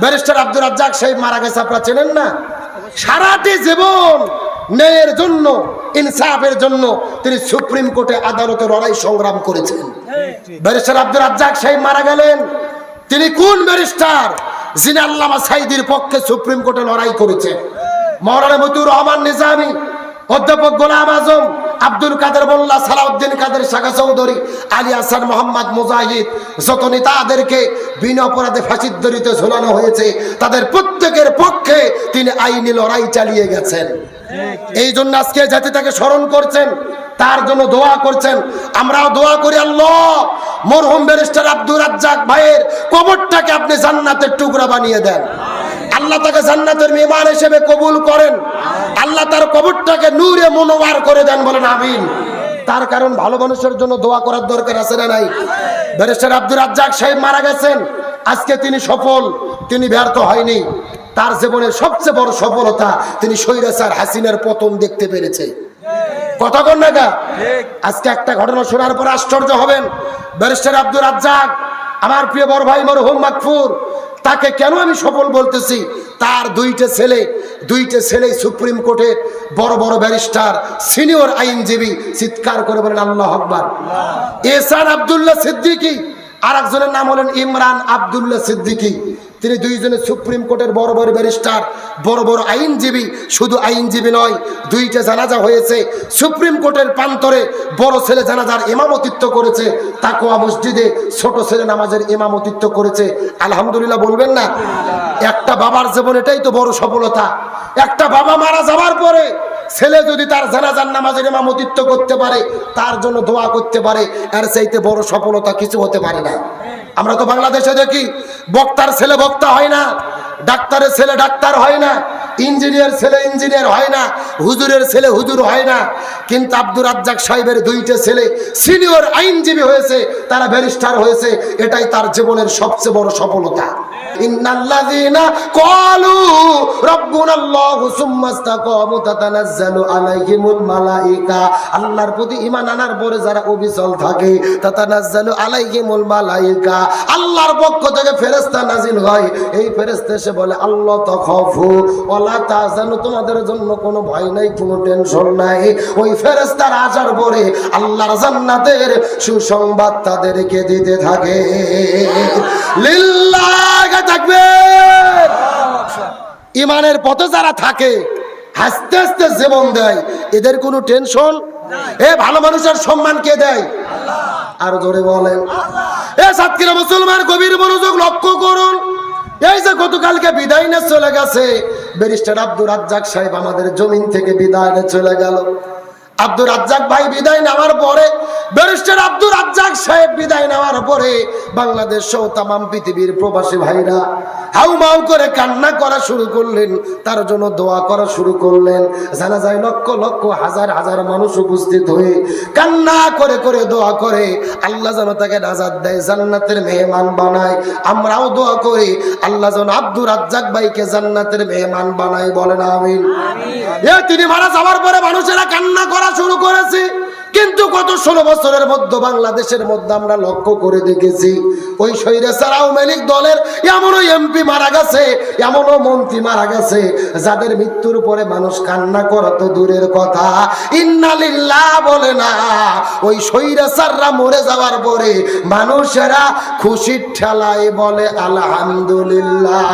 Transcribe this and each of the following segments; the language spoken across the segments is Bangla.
ব্যারিস্টার আব্দুর রাজ্জাক সাহেব মারা গেছে, আপনারা চেনেন না? সারাটি জীবন ন্যায়ের জন্য, ইনসাফের জন্য তিনি সুপ্রিম কোর্টে আদালতে লড়াই সংগ্রাম করেছেন। ব্যারিস্টার আব্দুর রাজ্জাক সাহেব মারা গেলেন। তিনি কোন ব্যারিস্টার যিনি আল্লামা সাঈদীর পক্ষে সুপ্রিম কোর্টে লড়াই করেছেন? মাওলানা মতিউর রহমান নিজামী, অধ্যাপক গোলাম আজম, আব্দুল কাদের মোল্লা, সালাউদ্দিন কাদের শাখা চৌধুরী, আলী হাসান, মোহাম্মদ মুজাহিদ, যত নেতাদেরকে বিনা অপরাধে ফাঁসির দড়িতে ঝোলানো হয়েছে তাদের প্রত্যেকের পক্ষে তিনি আইনি লড়াই চালিয়ে গেছেন। এই জন্য আজকে জাতি তাকে স্মরণ করছেন, তার জন্য দোয়া করছেন। আমরাও দোয়া করি, আল্লাহ মরহুম ব্যারিস্টার আব্দুর রাজ্জাক ভাইয়ের কবরটাকে আপনি জান্নাতের টুকরা বানিয়ে দেন। আল্লাহ তাকে জান্নাতের মেহমান হিসেবে কবুল করেন। আল্লাহ তার কবরটাকে নূরে মুনওয়ার করে দেন, বলেন আমিন। তার কারণ ভালো মানুষের জন্য দোয়া করার দরকার আছে না নাই? ব্যারিস্টার আব্দুর রাজ্জাক সাহেব মারা গেছেন, আজকে তিনি সফল, তিনি ব্যর্থ হয়নি। তার জীবনের সবচেয়ে বড় সফলতা তিনি স্বৈরাচার হাসিনার পতন দেখতে পেরেছে। কথা কন না গা? আজকে একটা ঘটনা শোনার পর আশ্চর্য হবেন। ব্যারিস্টার আব্দুর রাজ্জাক, আমার প্রিয় বড় ভাই মরহুম মাগফুর, তাকে কেন আমি সফল বলতেছি? তার দুইটা ছেলে সুপ্রিম কোর্টের বড় বড় ব্যারিস্টার, সিনিয়র আইনজীবী। চিৎকার করে বলেন আল্লাহু আকবার। এহসান আব্দুল্লাহ সিদ্দিকী, আর একজনের নাম হলেন ইমরান আব্দুল্লাহ সিদ্দিকী। তিনি দুইজনে সুপ্রিম কোর্টের বড় বড় ব্যারিস্টার, বড় বড় আইনজীবী। শুধু আইনজীবী নয়, দুইটা জানাজা হয়েছে সুপ্রিম কোর্টের প্রান্তরে। বড় ছেলে জানাজার ইমামতিত্ব করেছে, তাকওয়া মসজিদে ছোট ছেলে নামাজের ইমামতিত্ব করেছে। আলহামদুলিল্লাহ বলবেন না? একটা বাবার জীবন এটাই তো বড় সফলতা। একটা বাবা মারা যাওয়ার পরে ছেলে যদি তার জানাজার নামাজের ইমামতিত্ব করতে পারে, তার জন্য দোয়া করতে পারে, এর চাইতে বড় সফলতা কিছু হতে পারে না। আমরা তো বাংলাদেশে দেখি, বক্তার ছেলে বক্তা হয় না, ডাক্তারের ছেলে ডাক্তার হয় না, ইঞ্জিনিয়ার ছেলে ইঞ্জিনিয়ার হয় না, হুজুরের ছেলে হুজুর হয় না। কিন্তু আব্দুর রাজ্জাক সাহেবের দুইটা ছেলে সিনিয়র আইনজীবী হয়েছে, তারা ব্যারিস্টার হয়েছে। এটাই তার জীবনের সবচেয়ে বড় সফলতা। ইন্নাল্লাযীনা ক্বালু রাব্বুনাল্লাহু সুম্মা ইসতাকামু তাতানাজ্জালু আলাইহিমুল মালায়েকা, আল্লাহর প্রতি ঈমান আনার পরে যারা অবিচল থাকে, তাতানাজ্জালু আলাইহিমুল মালায়েকা, আল্লাহর পক্ষ থেকে ফেরেশতা নাজিল হয়। এই ফেরেশতা এসে বলে, আল্লাহ তাখাফু ওয়ালা তাহজানু, তোমাদের জন্য কোনো ভয় নাই, কোনো টেনশন নাই। ওই ফেরেশতার আসার পরে আল্লাহর জান্নাতের সুসংবাদ তাদেরকে দিতে থাকে। লিল্লাহি তাকবীর। ইমানের পথে যারা থাকে, হাসতে হাসতে জীবন দেয়, এদের কোনো টেনশন। এ ভালো মানুষের সম্মান কে দেয়? আল্লাহ। আর জোরে বলেন আল্লাহ। এ সাতক্ষীরা মুসলমান, গভীর মনোযোগ লক্ষ্য করুন। এই যে গতকালকে বিদায় নিয়ে চলে গেছে ব্যারিস্টার আব্দুর রাজ্জাক সাহেব, আমাদের জমিন থেকে বিদায় নিয়ে চলে গেল। আব্দুর রাজ্জাক ভাই বিদায় নেওয়ার পরে, ব্যারিস্টার আব্দুর রাজ্জাক সাহেব বিদায় নেওয়ার পরে বাংলাদেশ সহ তামাম পৃথিবীর প্রবাসী ভাইরা হাউমাউ করে কান্না করা শুরু করলেন, তার জন্য দোয়া করা শুরু করলেন। জানাজায় লক্ষ লক্ষ হাজার হাজার মানুষ উপস্থিত হয়ে কান্না করে করে দোয়া করে আল্লাহ যেন তাকে নাজাত দেয়, জান্নাতের মেহমান বানায়। আমরাও দোয়া করি আল্লাহ যেন আব্দুর রাজ্জাক ভাইকে জান্নাতের মেহমান বানায়, বলেন আমিন। তিনি মারা যাওয়ার পরে মানুষেরা কান্না করা শুরু করেছে। কিন্তু গত 16 বছরের মধ্যে বাংলাদেশের মধ্যে আমরা লক্ষ্য করে দেখেছি, ওই স্বৈরাচার আওয়ামী লীগ দলের এমনও এমপি মারা গেছে, এমনও মন্ত্রী মারা গেছে, যাদের মৃত্যুর পরে মানুষ কান্না করা তো দূরের কথা, ইন্না লিল্লাহ বলে না। ওই স্বৈরাচাররা মরে যাওয়ার পরে মানুষেরা খুশির ঠেলায় বলে আলহামদুলিল্লাহ।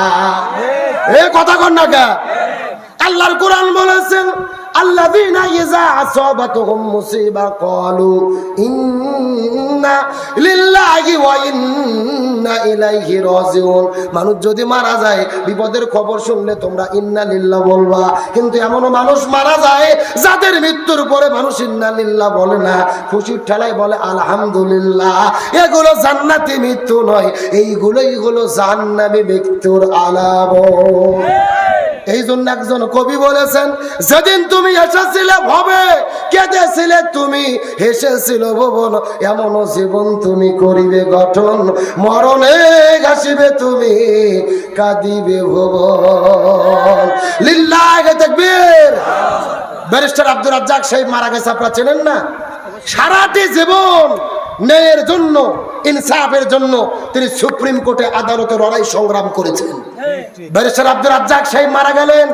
এ কথা কন না কে? আল্লাহর কোরআন বলেছেন, আল্লাযীনা ইযা আসাবাতুহুম মুসিবা ক্বালু ইন্না লিল্লাহি ওয়া ইন্না ইলাইহি রাজিউন। মানুষ যদি মারা যায়, বিপদের খবর শুনলে তোমরা ইন্না লিল্লাহ বলবা। কিন্তু এমনও মানুষ মারা যায় যাদের মৃত্যুর পরে মানুষ ইন্না লিল্লাহ বলে না, খুশির ঠেলায় বলে আলহামদুলিল্লাহ। এগুলো জান্নাতি মৃত্যু নয়, এইগুলোই হলো জাহান্নামী মৃত্যুর আলামত। এই জন্য একজন কবি বলেছেন, যেদিন তুমি হেসেছিলে ভবে, কেঁদেছিলে তুমি, হেসেছিল ভুবন, এমন জীবন তুমি করিবে গঠন, মরণে ঘাসিবে তুমি, কাঁদিবে ভুবন। লিল্লাহি তাকবীর। ব্যারিস্টার আব্দুর রাজ্জাক সাহেব মারা গেছে, আপনারা চেনেন না? সারাটি জীবন ন্যায়ের জন্য, ইনসাফের জন্য তিনি সুপ্রিম কোর্টে আদালতে লড়াই সংগ্রাম করেছেন। ব্যারিস্টার আব্দুর রাজ্জাক সাহেব মারা গেলেন।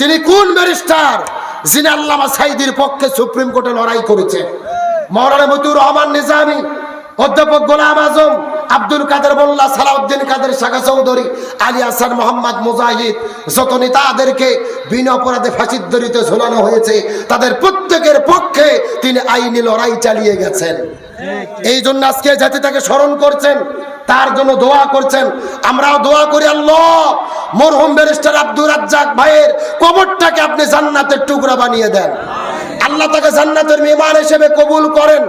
তিনি কোন ব্যারিস্টার যিনি আল্লামা সাঈদীর পক্ষে সুপ্রিম কোর্টে লড়াই করেছেন? মাওলানা মতিউর রহমান নিজামী, অধ্যাপক গোলাম আজম, আব্দুল কাদের মোল্লা, সালাউদ্দিন কাদের শাখা চৌধুরী, আলী হাসান, মোহাম্মদ মুজাহিদ, যত নেতাদেরকে বিনা অপরাধে ফাঁসির দড়িতে ঝোলানো হয়েছে তাদের প্রত্যেকের পক্ষে তিনি আইনি লড়াই চালিয়ে গেছেন। এই জন্য আজকে জাতি তাকে স্মরণ করছেন, তার জন্য দোয়া করছেন। আমরাও দোয়া করি, আল্লাহ মরহুম ব্যারিস্টার আব্দুর রাজ্জাক ভাইয়ের কবরটাকে আপনি জান্নাতের টুকরা বানিয়ে দেন। আল্লাহ তাকে জান্নাতের মেহমান হিসেবে কবুল করেন।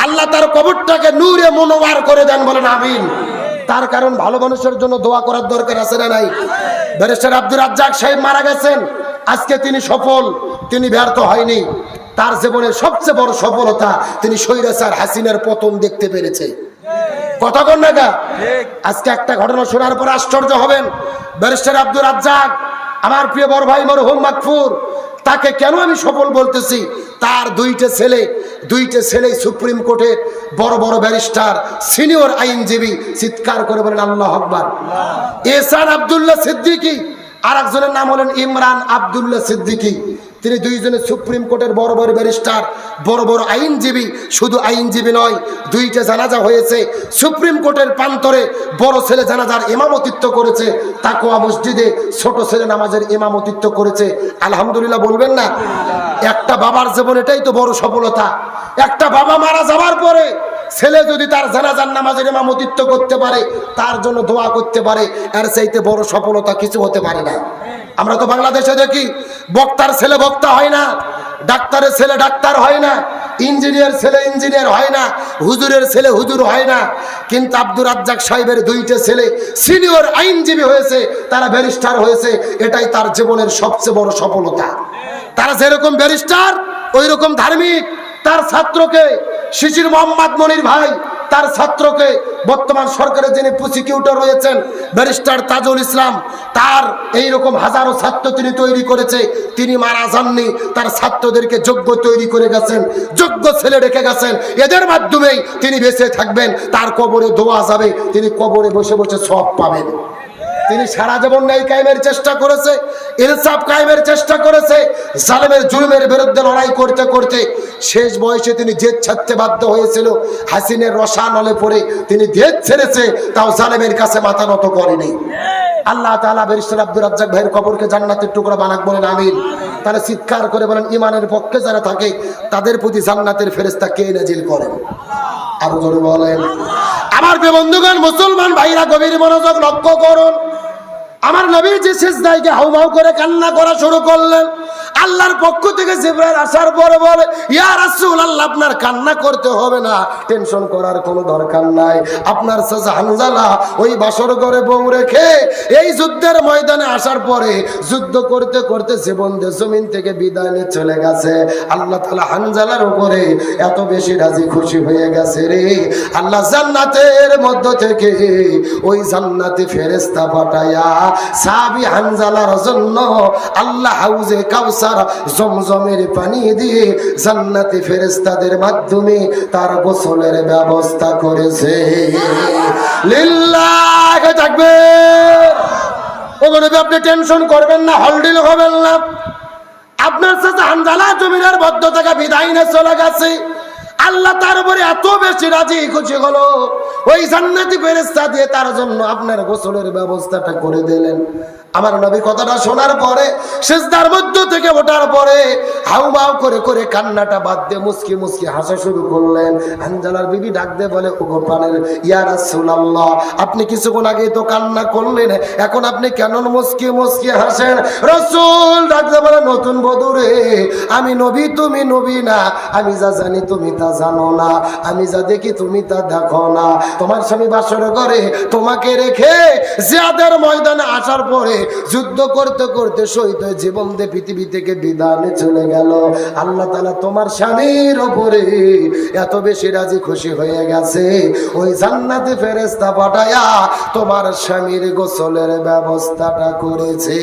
আল্লাহ তার কবরটাকে নূরে মুনওয়ার করে দেন, বলেন আমিন। তার কারণ ভালো মানুষের জন্য দোয়া করার দরকার আছে না নাই? ব্যারিস্টার আব্দুর রাজ্জাক সাহেব মারা গেছেন, আজকে তিনি সফল, তিনি ব্যর্থ হয়নি। তার জীবনের সবচেয়ে বড় সফলতা তিনি স্বৈরাচার হাসিনার পতন দেখতে পেরেছে। কথা কন না গা? আজকে একটা ঘটনা শোনার পর আশ্চর্য হবেন। ব্যারিস্টার আব্দুর রাজ্জাক, আমার প্রিয় বড় ভাই মরহুম মাগফুর, তাকে কেন আমি সফল বলতেছি? তার দুইটা ছেলে সুপ্রিম কোর্টের বড় বড় ব্যারিস্টার, সিনিয়র আইনজীবী। চিৎকার করে বলেন আল্লাহু আকবার। এহসান আব্দুল্লাহ সিদ্দিকী, আর একজনের নাম হলেন ইমরান আব্দুল্লাহ সিদ্দিকী। তিনি দুইজনে সুপ্রিম কোর্টের বড় বড় ব্যারিস্টার, বড় বড় আইনজীবী। শুধু আইনজীবী নয়, দুইটা জানাজা হয়েছে সুপ্রিম কোর্টের প্রান্তরে। বড় ছেলে জানাজার ইমামতিত্ব করেছে তাকওয়া মসজিদে, ছোট ছেলে নামাজের ইমামতিত্ব করেছে। আলহামদুলিল্লাহ বলবেন না? একটা বাবার জীবন এটাই তো বড় সফলতা। একটা বাবা মারা যাওয়ার পরে ছেলে যদি তার জানাজার নামাজের ইমামতিত্ব করতে পারে, তার জন্য দোয়া করতে পারে, এর চাইতে বড় সফলতা কিছু হতে পারে না। আমরা তো বাংলাদেশে দেখি বক্তার ছেলে বক্তা হয় না, ডাক্তারের ছেলে ডাক্তার হয় না, ইঞ্জিনিয়ার ছেলে ইঞ্জিনিয়ার হয় না, হুজুরের ছেলে হুজুর হয় না। কিন্তু আব্দুর রাজ্জাক সাহেবের দুইটা ছেলে সিনিয়র আইনজীবী হয়েছে, তারা ব্যারিস্টার হয়েছে। এটাই তার জীবনের সবচেয়ে বড় সফলতা। তারা যেরকম ব্যারিস্টার ওই রকম ধার্মিক। তার ছাত্রকে শিশির মোহাম্মদ মনির ভাই, তার ছাত্রকে বর্তমান সরকারের যিনি প্রসিকিউটর রয়েছেন ব্যারিস্টার তাজুল ইসলাম, তার এইরকম হাজারো ছাত্র তিনি তৈরি করেছে। তিনি মারা যাননি, তার ছাত্রদেরকে যোগ্য তৈরি করে গেছেন, যোগ্য ছেলে রেখে গেছেন। এদের মাধ্যমেই তিনি বেঁচে থাকবেন, তার কবরে দোয়া যাবে, তিনি কবরে বসে বসে সওয়াব পাবেন। তিনি সারা জীবন ন্যায় কায়েমের চেষ্টা করেছে, ইনসাফ কায়েমের চেষ্টা করেছে। জালেমের জুলুমের বিরুদ্ধে লড়াই করতে করতে শেষ বয়সে তিনি জেদ ছাড়তে বাধ্য হয়েছিল। হাসিনের রসানলে পড়ে তিনি জেদ ছেড়েছে, তাও জালেমের কাছে মাথা নত করেনি। আল্লাহ তাআলা ব্যারিস্টার আব্দুর রাজ্জাক ভাইয়ের কবরকে জান্নাতের টুকরা বানাক, বলেন আমিন। তারা চিৎকার করে বলেন, ইমানের পক্ষে যারা থাকে তাদের প্রতি জান্নাতের ফেরেশতা কে নাজিল করেন? আরো জোরে বলেন। আমার প্রিয় বন্ধুগণ, মুসলমান ভাইরা গভীর মনোযোগ লক্ষ্য করুন। আমার নবী যে সিজদায় গিয়ে হাউমাউ করে কান্না করা শুরু করলেন, আল্লাহর পক্ষ থেকে জিবরাইল আসার পরে বলে, ইয়া রাসূলুল্লাহ, আপনার কান্না করতে হবে না, টেনশন করার কোনো দরকার নাই। আপনার চাচা হানজালা ওই বাসর ঘরে বউ রেখে এই যুদ্ধের ময়দানে আসার পরে যুদ্ধ করতে করতে জীবন জমিন থেকে বিদায় নিয়ে চলে গেছে। আল্লাহ তাআলা হানজালার উপরে এত বেশি রাজি খুশি হয়ে গেছে রে, আল্লাহ জান্নাতের মধ্য থেকে ওই জান্নাতি ফেরেশতা পাঠায়া সাহাবী হানজালার জন্য আল্লাহ হাউজে কাউসার জমজমের পানি দিয়ে জান্নাতি ফেরেশতাদের মাধ্যমে তার গোসলের ব্যবস্থা করেছে। লিল্লাহি তাকবীর। ওগুলো আপনি টেনশন করবেন না, হলডিল হবেন না। আপনার সাথে হানজালা জমিনের মধ্য থেকে বিদায় নিয়ে চলে গেছে। আল্লাহ তার উপরে এত বেশি রাজি খুশি হলো, ওই জান্নাতি ফেরেশতা দিয়ে তার জন্য আপনার গোসলের ব্যবস্থাটা করে দিলেন। আমার নবী কথাটা শোনার পরে সিজদার মধ্য থেকে ওঠার পরে হাউমাউ করে করে কান্নাটা বাদ দিয়ে মুস্কি মুস্কি হাসা শুরু করলেন। হানজালার বিবি ডাক দিয়ে বলে, ওগো প্রাণের ইয়া রাসূলুল্লাহ, আপনি কিছুক্ষণ আগেই তো কান্না করলেন, এখন আপনি কেন মুস্কি মুস্কি হাসেন? রাসূল ডাক দিয়ে বলে, নতুন বধূ রে, আমি নবী তুমি নবী না, আমি যা জানি তুমি তা জানো না, আমি যা দেখি তুমি তা দেখো না। তোমার স্বামী বাসর ঘরে তোমাকে রেখে জিহাদের ময়দানে আসার পরে যুদ্ধ করতে করতে শহীদ হয়ে জীবন দিয়ে পৃথিবী থেকে বিদায় চলে গেল। আল্লাহ তাআলা তোমার স্বামীর উপরে এত বেশি রাজি খুশি হয়ে গেছে, ওই জান্নাতি ফেরেশতা পাঠায়া তোমার স্বামীর গোসলের ব্যবস্থাটা করেছে।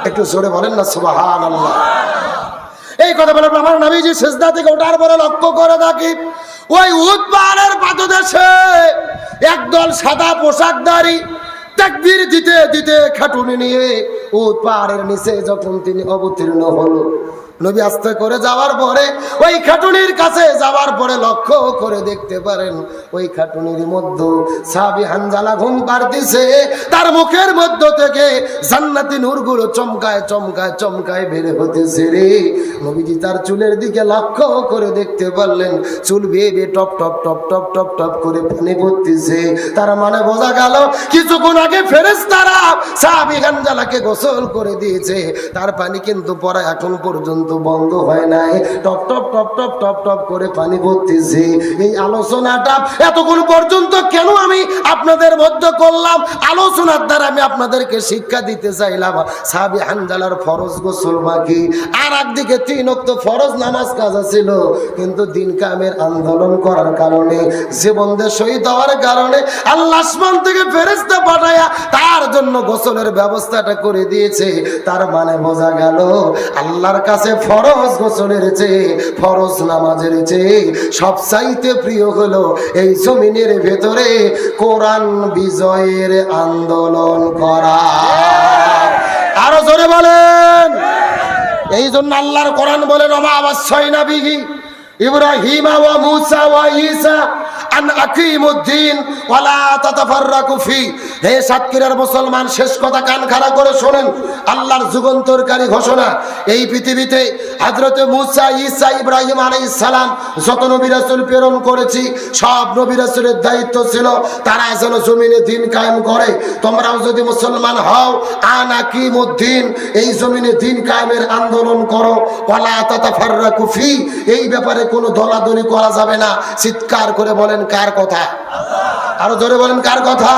একটু জোরে বলেন না সুবহানাল্লাহ। এই কথা বলে আমার নবীজি সিজদা থেকে ওঠার পরে লক্ষ্য করে দেখি ওই উহুদ পাহাড়ের পাদদেশে একদল সাদা পোশাকধারী তাকবীর দিতে দিতে খাটুনি নিয়ে উহুদ পাহাড়ের নিচে যখন তিনি অবতীর্ণ হলো, নবী আস্তে করে যাওয়ার পরে ওই খাটুনির কাছে যাওয়ার পরে লক্ষ্য করে দেখতে পারেন ওই খাটুনির মধ্যে সাহাবী হানজালা ঘুম পাড়তেছে, তার মুখের মধ্য থেকে জান্নাতি নূরগুলো চমকায় চমকায় চমকায় বের হতেছে রে। নবীজি তার চুলের দিকে লক্ষ্য করে দেখতে পারলেন চুল বেয়ে বেয়ে top top top top top top করে পানি পড়তেছে। তার মানে বোঝা গেল কিছুক্ষণ আগে ফেরেশতারা সাহাবী হানজালাকে গোসল করে দিয়েছে, তার পানি কিন্তু পড়া এখন পর্যন্ত বন্ধ হয় নাই, top top top top top top করে পানি পড়তেছে। এই আলোচনাটা এতক্ষণ পর্যন্ত কেন আমি আপনাদের মধ্যে করলাম? আলোচনার দ্বারা আমি আপনাদেরকে শিক্ষা দিতে চাইলাম সাহাবী হানজালার ফরজ গোসল বাকি, আর একদিকে 3 ওয়াক্ত ফরজ নামাজ কাজা ছিল, কিন্তু দিন কায়েমের আন্দোলন করার কারণে জীবনদের শহীদ হওয়ার কারণে আল্লাহ আসমান থেকে ফেরেশতা পাঠায়া তার জন্য গোসলের ব্যবস্থাটা করে দিয়েছে। তার মানে বোঝা গেল আল্লাহর কাছে ফরজ গোসলের চেয়ে ফরজ নামাজের চেয়ে সবচাইতে প্রিয় হলো এই জমিনের ভেতরে কোরআন বিজয়ের আন্দোলন করা। আরো জোরে বলেন। এই জন্য আল্লাহর কোরআন বলেন ওমা ওয়াসাইনা বিহি ইব্রাহিমা ওয়া মূসা ওয়া ঈসা আন আকিমুদ্দিন ওয়া লা তাতাফাররাকু ফি। হে সাতক্ষীরার মুসলমান, শেষ কথা কান খাড়া করে শোনেন। আল্লাহর যুগান্তরকারী ঘোষণা, এই পৃথিবীতে হযরত মূসা, ঈসা, ইব্রাহিম আলাইহিস সালাম যত নবী রাসূল প্রেরণ করেছি, সব নবী রাসূলের দায়িত্ব ছিল তারা যেন জমিনে দ্বীন কায়েম করে। তোমরাও যদি মুসলমান হও, আন আকিমুদ্দিন, এই জমিনে দ্বীন কায়েমের আন্দোলন করো। ওয়া লা তাতাফাররাকু ফি, এই ব্যাপারে কোনো দলাদলি করা যাবে না। চিৎকার করে বলেন কার কথা? আরো জোরে বলেন কার কথা?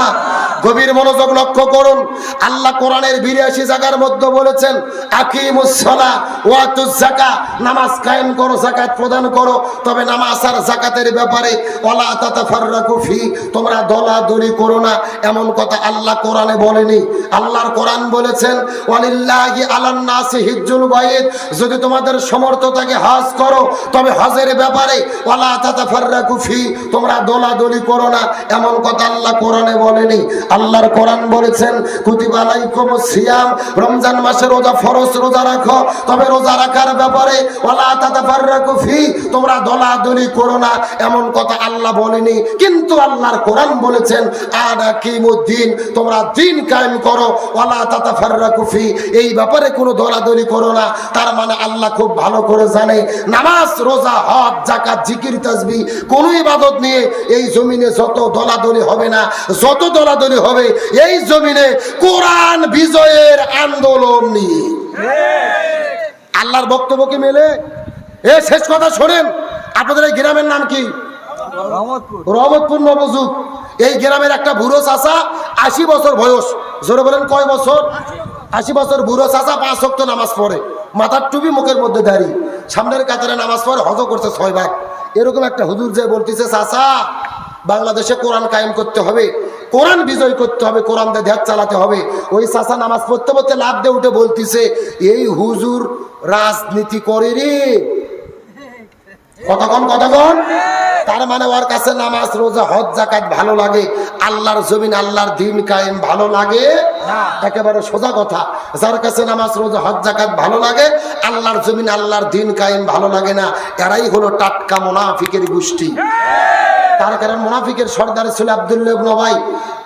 গভীর মনোযোগ লক্ষ্য করুন। আল্লাহ কোরআনের 82 জায়গার মধ্যে বলেছেন আকিমুস সালাহ ওয়া আতুজ যাকাত, নামাজ কায়েম করো, যাকাত প্রদান করো। তবে নামাজ আর যাকাতের ব্যাপারে ওয়ালা তাতাফাররাকু ফি, তোমরা দলাদলি করো না, এমন কথা আল্লাহ কোরআনে বলেনি। আল্লাহর কোরআন বলেছেন ওয়ালিল্লাহি আলান নাসি হিজ্জুল বাইত, যদি তোমাদের সামর্থ্য থাকে হজ করো, তবে হজের ব্যাপারে ওয়ালা তাতাফাররাকু ফি, তোমরা দলাদলি করো না, এমন কথা আল্লাহ কোরআনে বলেনি। আল্লাহর কোরআন বলেছেন কুতিবা আলাইকুমুস সিয়াম, রমজান মাসে রোজা ফরজ, রোজা রাখো, তবে রোজা রাখার ব্যাপারে ওয়ালা তাতাফাররাকু ফি, তোমরা দলাদলি করো না, এমন কথা আল্লাহ বলেনি। কিন্তু আল্লাহর কোরআন বলেছেন আনাকিমুদ্দিন, তোমরা দ্বীন কায়েম করো, ওয়ালা তাতাফাররাকু ফি, এই ব্যাপারে কোনো দলাদলি করো না। তার মানে আল্লাহ খুব ভালো করে জানে নামাজ, রোজা, হজ, যাকাত, জিকির, তাসবিহ কোন ইবাদত নিয়ে এই জমিনে যত দলাদলি হবে না, যত দলাদলি হবে এই জমিনে কোরআন বিজয়ের আন্দোলন নিয়ে। আল্লাহর বক্তব্য কি মেলে? শেষ কথা শোনেন। আপনাদের এই গ্রামের নাম কি? রহমতপুর নবযুগ। এই গ্রামের একটা বুড়ো চাচা, 80 বছর বয়স। জোরে বলেন কয় বছর? 80 বছর বুড়ো চাচা, 5 ওয়াক্ত নামাজ পড়ে, মাথার টুপি, মুখের মধ্যে দাড়ি, সামনের কাতারে নামাজ পড়ে, হজ করছে 6 বার। এরকম একটা হুজুর যে বলতেছে চাচা বাংলাদেশে কোরআন কায়েম করতে হবে, কোরআন বিজয় করতে হবে, কোরআন দিয়ে দেশ চালাতে হবে। ওই চাচা নামাজ পড়তে পড়তে লাভ দিয়ে উঠে বলতেছে এই হুজুর রাজনীতি করে রে। কতক্ষণ তার মানে ওর কাছে নামাজ, রোজা, হজ, যাকাত ভালো লাগে, আল্লাহর জমিন, আল্লাহর দ্বীন কায়েম ভালো লাগে না। একেবারে সোজা কথা, যার কাছে নামাজ, রোজা, হজ, যাকাত ভালো লাগে, আল্লাহর জমিন, আল্লাহর দ্বীন কায়েম ভালো লাগে না, এরাই হলো টাটকা মুনাফিকের গোষ্ঠী। তার কারণ মুনাফিকের সর্দার ছিল আব্দুল্লাহ ইবনে উবাই।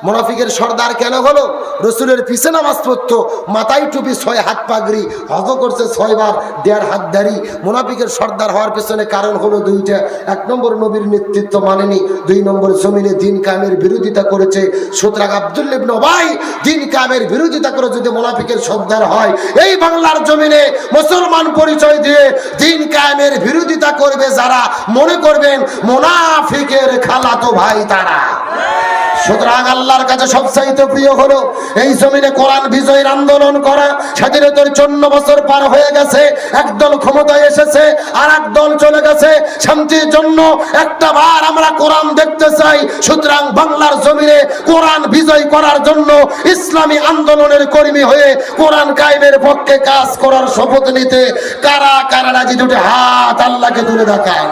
মুনাফিকের সর্দার কেন হলো? রসুলের পিছে নামাজ পড়তো, মাথায় টুপি, 6 হাত পাগড়ি, হজ করছে 6 বার, 1.5 হাত দাড়ি। মুনাফিকের সর্দার হওয়ার পেছনে কারণ হলো 2টা। 1 নম্বর নবীর নেতৃত্ব মানেনি, 2 নম্বর জমিনে দ্বীন কায়েমের বিরোধিতা করেছে। সুতরাং আব্দুল্লাহ ইবনে উবাই দ্বীন কায়েমের বিরোধিতা করে যদি মুনাফিকের সর্দার হয়, এই বাংলার জমিনে মুসলমান পরিচয় দিয়ে দ্বীন কায়েমের বিরোধিতা করবে যারা, মনে করবেন মুনাফিকের খালাতো ভাই তারা। সুতরাং আল্লাহর কাছে সবচাইতে প্রিয় হলো এই জমিনে কোরআন বিজয়ের আন্দোলন করা। স্বাধীনতার 54 বছর পার হয়ে গেছে, একদল ক্ষমতায় এসেছে আর এক দল চলে গেছে। শান্তির জন্য একটা বার আমরা কোরআন দেখতে চাই। সুতরাং বাংলার জমিনে কোরআন বিজয় করার জন্য ইসলামী আন্দোলনের কর্মী হয়ে কোরআন কায়েমের পক্ষে কাজ করার শপথ নিতে কারা কারা রাজি? দুটি হাত আল্লাহকে তুলে দেখান।